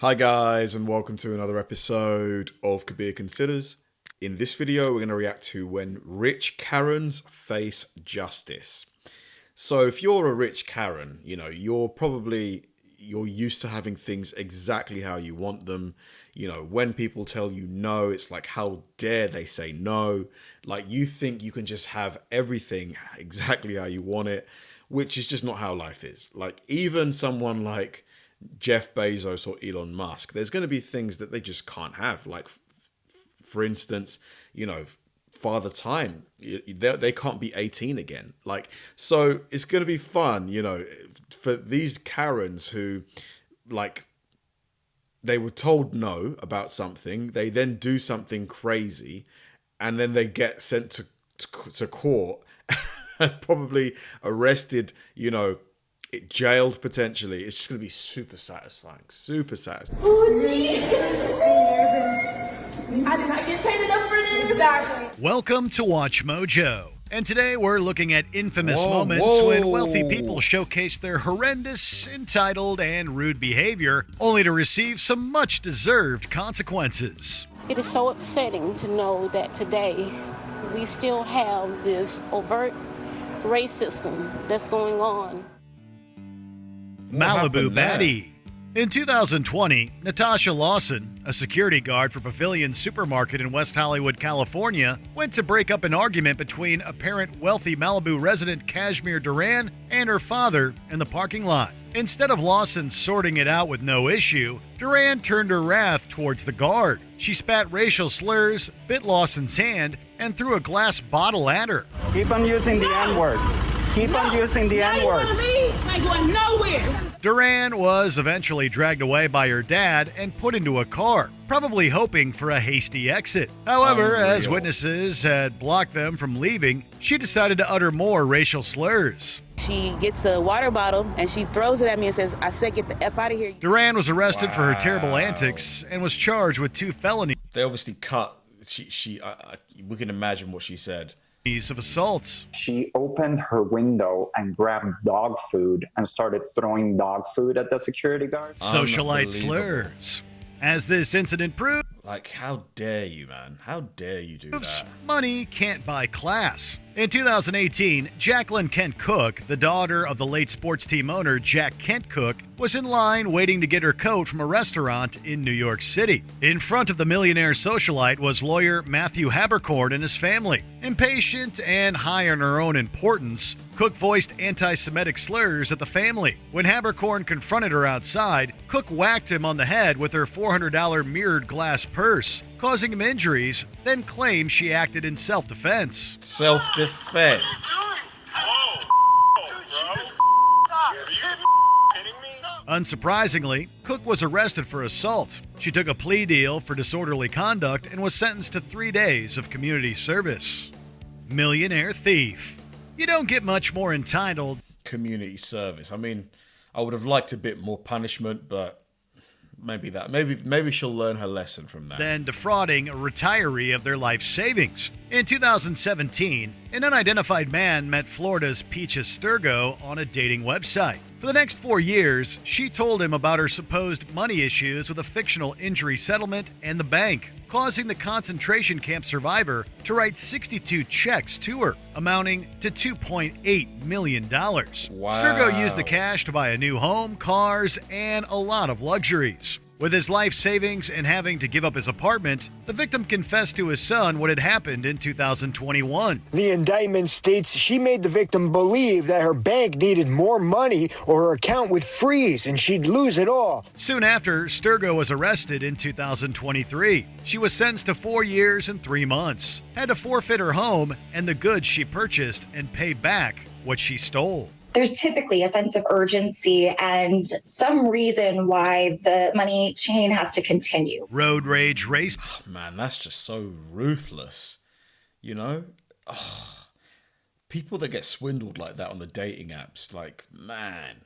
Hi guys, and welcome to another episode of Kabir Considers. In this video, we're going to react to when rich Karens face justice. So if you're a rich Karen, you're used to having things exactly how you want them. When people tell you no, it's like, how dare they say no? Like, you think you can just have everything exactly how you want it, which is just not how life is. Like, even someone like Jeff Bezos or Elon Musk, there's going to be things that they just can't have. Like, for instance, Father Time, they can't be 18 again. Like, so it's going to be fun, for these Karens who, like, they were told no about something, they then do something crazy, and then they get sent to court and probably arrested, jailed potentially. It's just going to be super satisfying. Super satisfying. Oh, Jesus. I did not get paid enough for this. Exactly. Welcome to Watch Mojo. And today we're looking at infamous moments when wealthy people showcase their horrendous, entitled, and rude behavior, only to receive some much-deserved consequences. It is so upsetting to know that today we still have this overt racism that's going on. Malibu Baddie. In 2020, Natasha Lawson, a security guard for Pavilion Supermarket in West Hollywood, California, went to break up an argument between apparent wealthy Malibu resident Kashmir Duran and her father in the parking lot. Instead of Lawson sorting it out with no issue, Duran turned her wrath towards the guard. She spat racial slurs, bit Lawson's hand, and threw a glass bottle at her. Keep on using the N-word. Keep on using the N-word. I ain't going nowhere. Duran was eventually dragged away by her dad and put into a car, probably hoping for a hasty exit. However, as witnesses had blocked them from leaving, she decided to utter more racial slurs. She gets a water bottle and she throws it at me and says, I said, get the F out of here. Duran was arrested for her terrible antics and was charged with 2 felonies. They obviously cut. We can imagine what she said. Of assaults. She opened her window and grabbed dog food and started throwing dog food at the security guards. Socialite slurs. As this incident proved, like, how dare you, man? How dare you do that? Money can't buy class. In 2018, Jacqueline Kent Cook, the daughter of the late sports team owner Jack Kent Cook, was in line waiting to get her coat from a restaurant in New York City. In front of the millionaire socialite was lawyer Matthew Habercorn and his family. Impatient and high on her own importance, Cook voiced anti-Semitic slurs at the family. When Habercorn confronted her outside, Cook whacked him on the head with her $400 mirrored glass purse, causing him injuries, then claimed she acted in self-defense. Self-defense. Unsurprisingly, Cook was arrested for assault. She took a plea deal for disorderly conduct and was sentenced to 3 days of community service. Millionaire thief. You don't get much more entitled. Community service. I mean, I would have liked a bit more punishment, but maybe she'll learn her lesson from that. Then defrauding a retiree of their life savings. In 2017, an unidentified man met Florida's Peaches Sturgo on a dating website. For the next 4 years, she told him about her supposed money issues with a fictional injury settlement and the bank, causing the concentration camp survivor to write 62 checks to her, amounting to $2.8 million. Wow. Sturgo used the cash to buy a new home, cars, and a lot of luxuries. With his life savings and having to give up his apartment, the victim confessed to his son what had happened in 2021. The indictment states she made the victim believe that her bank needed more money or her account would freeze and she'd lose it all. Soon after, Sturgo was arrested in 2023. She was sentenced to 4 years and 3 months, had to forfeit her home and the goods she purchased and pay back what she stole. There's typically a sense of urgency and some reason why the money chain has to continue. Road rage race. Oh, man, that's just so ruthless. People that get swindled like that on the dating apps, like, man.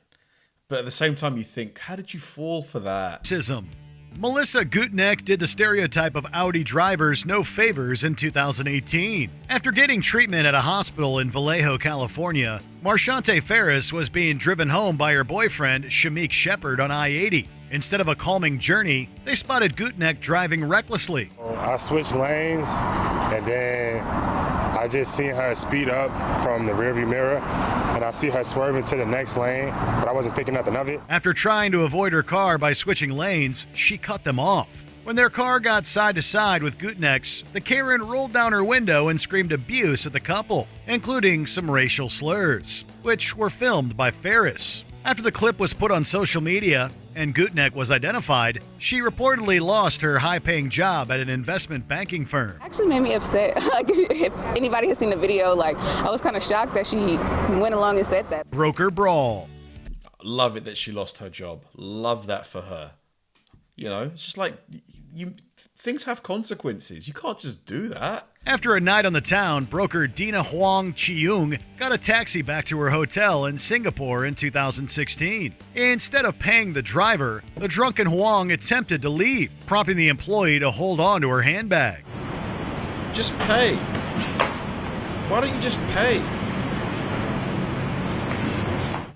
But at the same time, you think, how did you fall for that? Racism. Melissa Gutneck did the stereotype of Audi drivers no favors in 2018. After getting treatment at a hospital in Vallejo, California, Marchante Ferris was being driven home by her boyfriend, Shamik Shepard, on I-80. Instead of a calming journey, they spotted Gutneck driving recklessly. I switched lanes, and then I just seen her speed up from the rearview mirror, and I see her swerving to the next lane, but I wasn't thinking nothing of it. After trying to avoid her car by switching lanes, she cut them off. When their car got side to side with Gutneck's, the Karen rolled down her window and screamed abuse at the couple, including some racial slurs, which were filmed by Ferris. After the clip was put on social media and Gutneck was identified, she reportedly lost her high-paying job at an investment banking firm. Actually made me upset. Like, if anybody has seen the video, like, I was kind of shocked that she went along and said that. Broker brawl. Love it that she lost her job. Love that for her. You know, it's just like, things have consequences. You can't just do that. After a night on the town, broker Dina Hang got a taxi back to her hotel in Singapore in 2016. Instead of paying the driver, the drunken Huang attempted to leave, prompting the employee to hold on to her handbag. Just pay. Why don't you just pay?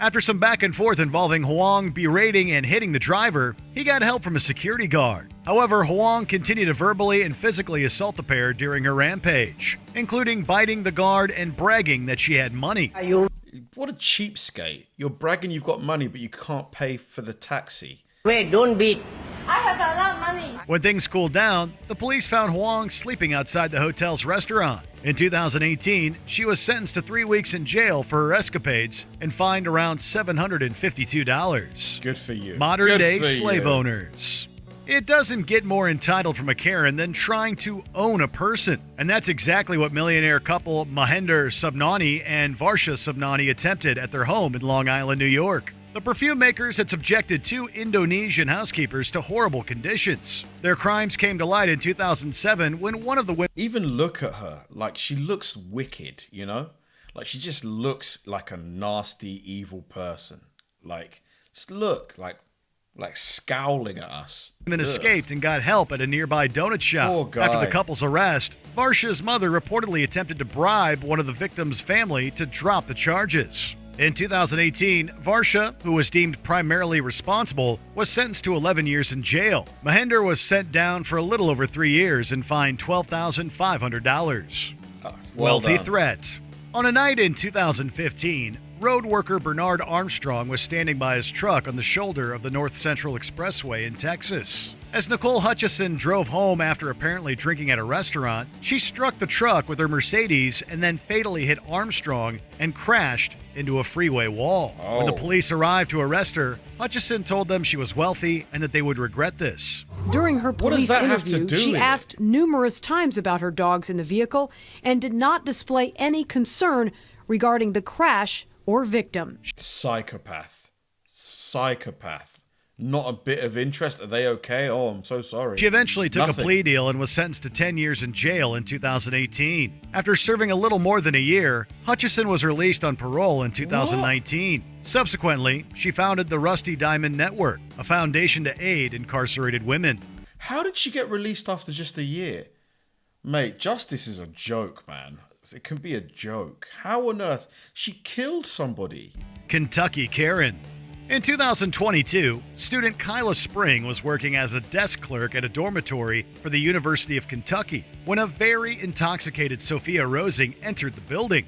After some back and forth involving Huang berating and hitting the driver, he got help from a security guard. However, Huang continued to verbally and physically assault the pair during her rampage, including biting the guard and bragging that she had money. What a cheapskate. You're bragging you've got money, but you can't pay for the taxi. Wait, don't beat. I have a lot of money. When things cooled down, the police found Huang sleeping outside the hotel's restaurant. In 2018, she was sentenced to 3 weeks in jail for her escapades and fined around $752. Good for you. Modern-day slave owners. It doesn't get more entitled from a Karen than trying to own a person. And that's exactly what millionaire couple Mahendra Subnani and Varsha Subnani attempted at their home in Long Island, New York. The perfume makers had subjected 2 Indonesian housekeepers to horrible conditions. Their crimes came to light in 2007 when one of the women... Even look at her. Like, she looks wicked, you know? Like, she just looks like a nasty, evil person. Like, just look, like scowling at us. Women escaped and got help at a nearby donut shop. Poor guy. After the couple's arrest, Varsha's mother reportedly attempted to bribe one of the victims' family to drop the charges. In 2018, Varsha, who was deemed primarily responsible, was sentenced to 11 years in jail. Mahendra was sent down for a little over 3 years and fined $12,500. Wealthy done. threat. On a night in 2015, road worker Bernard Armstrong was standing by his truck on the shoulder of the North Central Expressway in Texas. As Nicole Hutchison drove home after apparently drinking at a restaurant, she struck the truck with her Mercedes and then fatally hit Armstrong and crashed into a freeway wall. When the police arrived to arrest her, Hutchison told them she was wealthy and that they would regret this. During her What does police that have to interview, do she with asked numerous times about her dogs in the vehicle and did not display any concern regarding the crash or victim. Psychopath. Not a bit of interest. Are they okay? Oh, I'm so sorry. She eventually took Nothing. a plea deal and was sentenced to 10 years in jail in 2018. After serving a little more than a year, Hutchison was released on parole in 2019. Subsequently, she founded the Rusty Diamond Network, a foundation to aid incarcerated women. How did she get released after just a year? Mate, justice is a joke, man. It can be a joke. How on earth? She killed somebody. Kentucky Karen. In 2022, student Kyla Spring was working as a desk clerk at a dormitory for the University of Kentucky when a very intoxicated Sophia Rosing entered the building.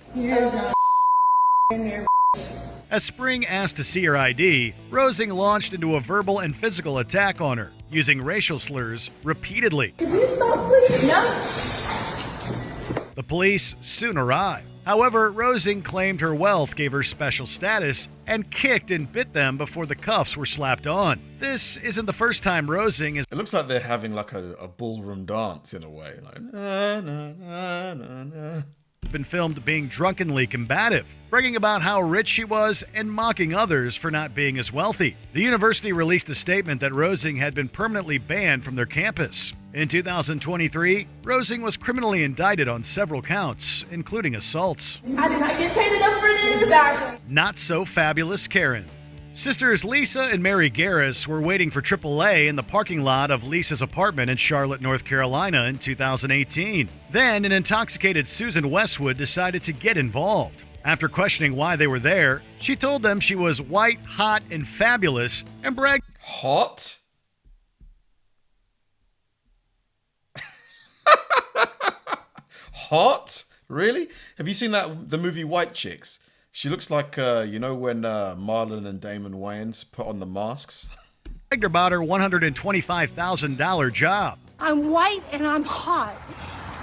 As Spring asked to see her ID, Rosing launched into a verbal and physical attack on her, using racial slurs repeatedly. Can you stop, please? No. The police soon arrived. However, Rosing claimed her wealth gave her special status and kicked and bit them before the cuffs were slapped on. This isn't the first time Rosing has... It looks like they're having like a ballroom dance in a way. Like, na, na, na, na, na. been filmed being drunkenly combative, bragging about how rich she was and mocking others for not being as wealthy. The university released a statement that Rosing had been permanently banned from their campus. In 2023, Rosing was criminally indicted on several counts, including assaults. I did not get paid enough for this. Exactly. Not so fabulous Karen. Sisters Lisa and Mary Garris were waiting for AAA in the parking lot of Lisa's apartment in Charlotte, North Carolina in 2018. Then, an intoxicated Susan Westwood decided to get involved. After questioning why they were there, she told them she was white, hot, and fabulous and bragged. Hot? hot? Really? Have you seen the movie White Chicks? She looks like, you know, when Marlon and Damon Wayans put on the masks? Bragged about her $125,000 job. I'm white and I'm hot.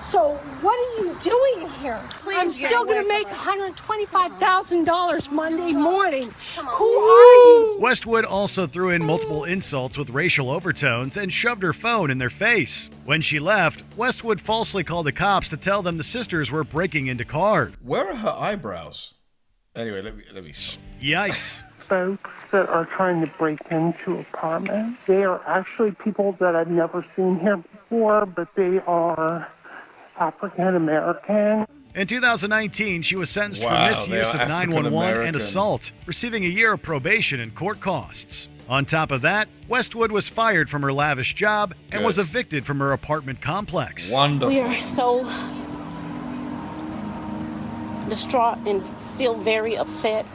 So what are you doing here? I'm still going to make $125,000 Monday morning. Who are you? Westwood also threw in multiple insults with racial overtones and shoved her phone in their face. When she left, Westwood falsely called the cops to tell them the sisters were breaking into cars. Where are her eyebrows? Anyway, let me. Yikes. Folks that are trying to break into apartments, they are actually people that I've never seen here before, but they are African American. In 2019, she was sentenced for Wow, misuse they are of 911 and African-American. assault, receiving a year of probation and court costs. On top of that, Westwood was fired from her lavish job and was evicted from her apartment complex. Wonderful. We are so distraught and still very upset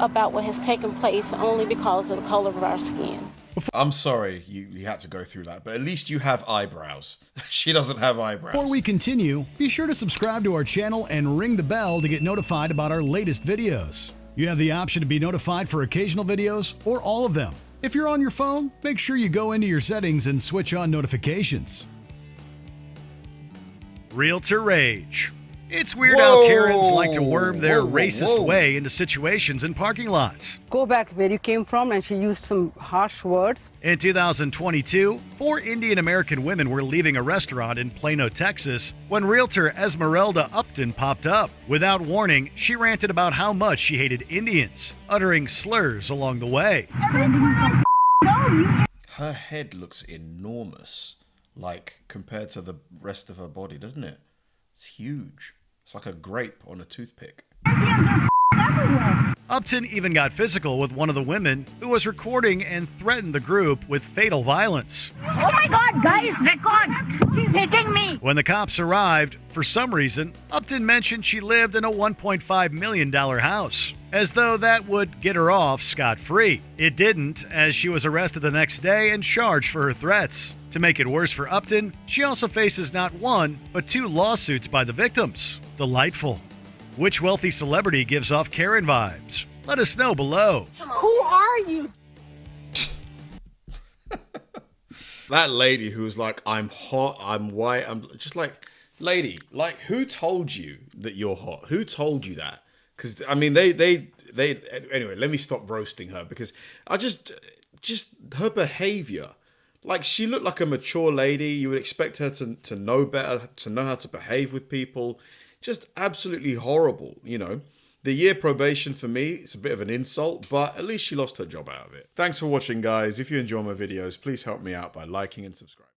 about what has taken place only because of the color of our skin. I'm sorry you had to go through that, but at least you have eyebrows. She doesn't have eyebrows. Before we continue, be sure to subscribe to our channel and ring the bell to get notified about our latest videos. You have the option to be notified for occasional videos or all of them. If you're on your phone, make sure you go into your settings and switch on notifications. Realtor Rage. It's weird how Karens like to worm their racist way into situations in parking lots. Go back where you came from, and she used some harsh words. In 2022, 4 Indian American women were leaving a restaurant in Plano, Texas, when realtor Esmeralda Upton popped up. Without warning, she ranted about how much she hated Indians, uttering slurs along the way. Her head looks enormous, like compared to the rest of her body, doesn't it? It's huge. It's like a grape on a toothpick. Upton even got physical with one of the women who was recording and threatened the group with fatal violence. Oh my God, guys, record! She's hitting me! When the cops arrived, for some reason, Upton mentioned she lived in a $1.5 million house, as though that would get her off scot-free. It didn't, as she was arrested the next day and charged for her threats. To make it worse for Upton, she also faces not 1, but 2 lawsuits by the victims. Delightful. Which wealthy celebrity gives off Karen vibes? Let us know below. Who are you? That lady who was like, I'm hot, I'm white, I'm just like, lady, like, who told you that you're hot? Who told you that? Because, I mean, they, anyway, let me stop roasting her, because I just her behavior. Like, she looked like a mature lady. You would expect her to know better, to know how to behave with people. Just absolutely horrible, you know. The year probation for me, it's a bit of an insult, but at least she lost her job out of it. Thanks for watching, guys. If you enjoy my videos, please help me out by liking and subscribing.